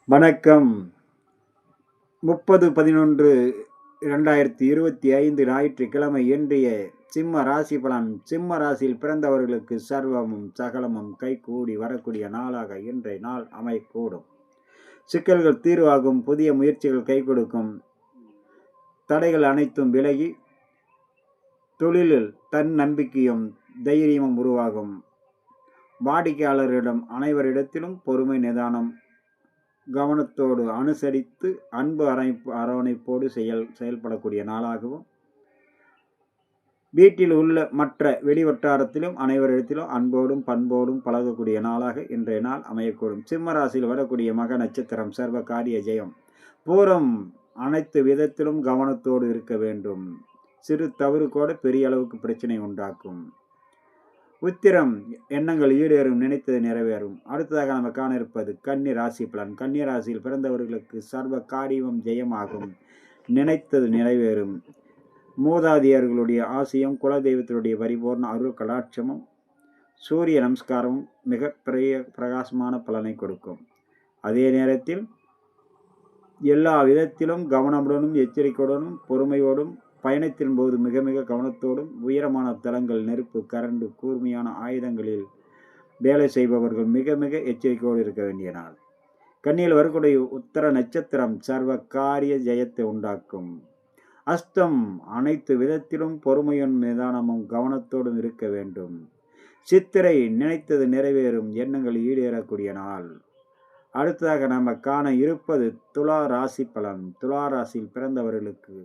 வணக்கம். 30/11/2025 ஞாயிற்றுக்கிழமை இன்றைய சிம்ம ராசி பலன். சிம்ம ராசியில் பிறந்தவர்களுக்கு சர்வமும் சகலமும் கைகூடி வரக்கூடிய நாளாக இன்றைய நாள் அமையக்கூடும். சிக்கல்கள் தீர்வாகும், புதிய முயற்சிகள் கை கொடுக்கும், தடைகள் அனைத்தும் விலகி தொழிலில் தன் நம்பிக்கையும் தைரியமும் உருவாகும். வாடிக்கையாளர்களிடம் அனைவரிடத்திலும் பொறுமை, நிதானம், கவனத்தோடு அனுசரித்து அன்பு அரவணைப்போடு செயல்படக்கூடிய நாளாகவும், வீட்டில் உள்ள மற்ற வெளிவட்டாரத்திலும் அனைவரிடத்திலும் அன்போடும் பண்போடும் பழகக்கூடிய நாளாக இன்றைய நாள் அமையக்கூடும். சிம்ம ராசியில் வரக்கூடிய மக நட்சத்திரம் சர்வ காரிய ஜெயம். பூரம் அனைத்து விதத்திலும் கவனத்தோடு இருக்க வேண்டும். சிறு தவறு கூட பெரிய அளவுக்கு பிரச்சனை உண்டாக்கும். உத்திரம் எண்ணங்கள் ஈடேறும், நினைத்தது நிறைவேறும். அடுத்ததாக நம்ம காண இருப்பது கன்னி ராசி பலன். கன்னி ராசியில் பிறந்தவர்களுக்கு சர்வ காரியமும் ஜெயமாகும், நினைத்தது நிறைவேறும். மூதாதியர்களுடைய ஆசையும் குலதெய்வத்தினுடைய பரிபூர்ண அருள் கடாட்சமும் சூரிய நமஸ்காரமும் மிக பிரகாசமான பலனை கொடுக்கும். அதே நேரத்தில் எல்லா விதத்திலும் கவனமுடனும் எச்சரிக்கையுடனும் பொறுமையோடும் பயணத்தின் போது மிக மிக கவனத்தோடும் உயரமான தளங்கள், நெருப்பு, கரண்டு, கூர்மையான ஆயுதங்களில் வேலை செய்பவர்கள் மிக மிக எச்சரிக்கையோடு இருக்க வேண்டிய நாள். கன்னியில் வரக்கூடிய உத்தர நட்சத்திரம் சர்வ காரிய ஜெயத்தை உண்டாக்கும். அஸ்தம் அனைத்து விதத்திலும் பொறுமையும் நிதானமும் கவனத்தோடும் இருக்க வேண்டும். சித்திரை நினைத்தது நிறைவேறும், எண்ணங்கள் ஈடேறக்கூடிய நாள். அடுத்ததாக நம்ம காண இருப்பது துலா ராசி பலன். துலா ராசியில் பிறந்தவர்களுக்கு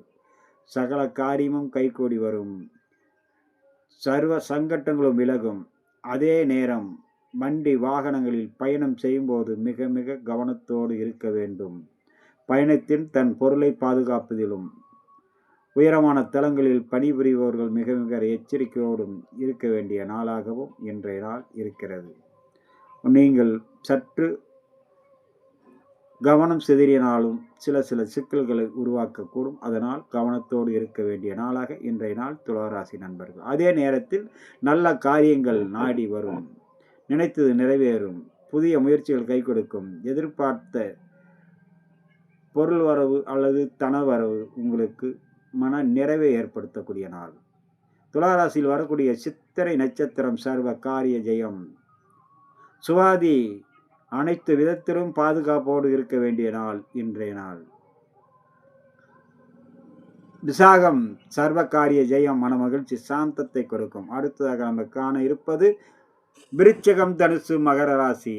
சகல காரியமும் கைகூடி வரும், சர்வ சங்கட்டங்களும் விலகும். அதே நேரம் வண்டி வாகனங்களில் பயணம் செய்யும்போது மிக மிக கவனத்தோடு இருக்க வேண்டும். பயணத்தின் தன் பொருளை பாதுகாப்பதிலும் உயரமான தளங்களில் பணிபுரிபவர்கள் மிக மிக எச்சரிக்கையோடும் இருக்க வேண்டிய நாளாகவும் இன்றைய நாள் இருக்கிறது. நீங்கள் சற்று கவனம் சிதறினாலும் சில சிக்கல்களை உருவாக்கக்கூடும். அதனால் கவனத்தோடு இருக்க வேண்டிய நாளாக இன்றைய நாள் துளாராசி நண்பர்கள். அதே நேரத்தில் நல்ல காரியங்கள் நாடி வரும், நினைத்தது நிறைவேறும், புதிய முயற்சிகள் கை கொடுக்கும். எதிர்பார்த்த பொருள் வரவு அல்லது தன வரவு உங்களுக்கு மன நிறைவை ஏற்படுத்தக்கூடிய நாள். துளாராசியில் வரக்கூடிய சித்திரை நட்சத்திரம் சர்வ காரிய ஜெயம். சுவாதி அனைத்து விதத்திலும் பாதுகாப்போடு இருக்க வேண்டிய நாள் இன்றைய நாள். விசாகம் சர்வ காரிய ஜெயம், மன மகிழ்ச்சி, சாந்தத்தை கொடுக்கும். அடுத்ததாக நம்ம காண இருப்பது விருச்சிகம், தனுசு, மகர ராசி.